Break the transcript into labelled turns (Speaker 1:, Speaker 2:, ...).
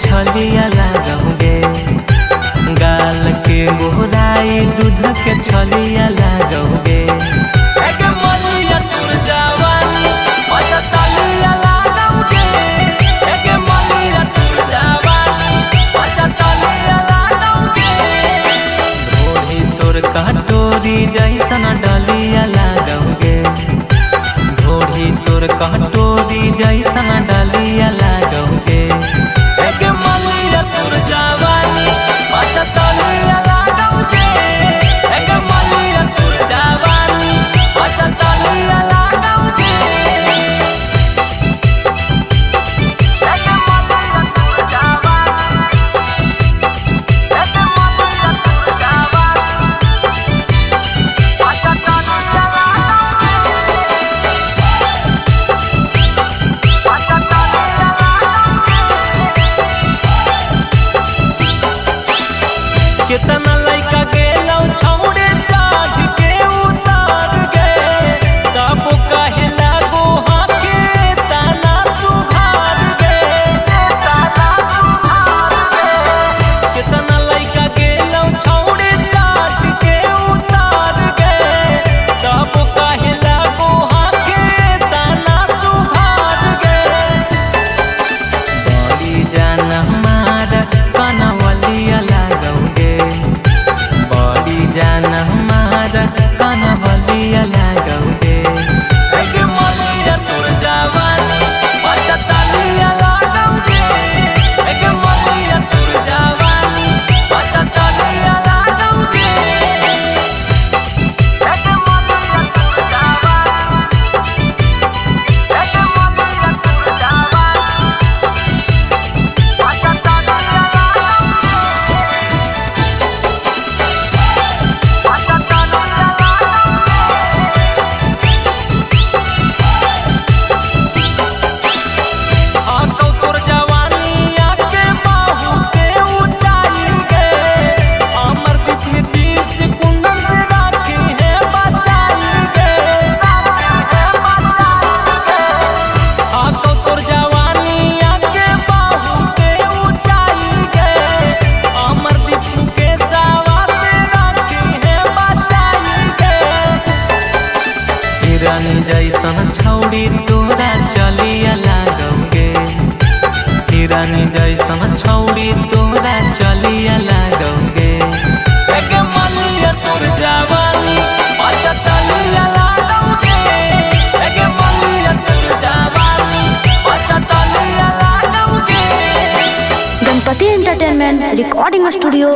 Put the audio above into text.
Speaker 1: छलिया लागोगे, गाल के बोराई दूध के छलिया लागोगे। कटोरी जैसन डलिया लागोगे, घोड़ी तोर कटोरी जैसन डलिया लागोगे। एक मलिया तोर जवानी पचतलिया लागोगे, एक मलिया तोर जवानी पचतलिया लागोगे। एक मलिया तोर जवानी, एक मलिया तोर कितना लइका गेलौ छौड़े चाट के उतार गे, तब कहे लागो हाके ताना सुधार गे, ताना सुधार गे। कितना लइका गेलौ छौड़े चाट के उतार गे, तब कहे लागो हाके ताना सुधार गे। बड़ी जान हमार कनवलिया लागोगे, बड़ी जान हमारा कनवलिया लागोगे। एक मलिया तोर जवानी पचतलिया लागोगे, एक मलिया तोर जवानी पचतलिया लागोगे। एक मलिया तोर जवानी, एक मलिया तोर जवानी पचतलिया लागोगे। हिरानी जैसन छौड़ी तोरा चलिया लागोगे, हिरानी जैसन छौड़ी तोरा चलिया लागोगे। एक मलिया तोर जवानी पचतलिया लागोगे, एक मलिया तोर जवानी पचतलिया लागोगे।
Speaker 2: Ganpati entertainment recording studio.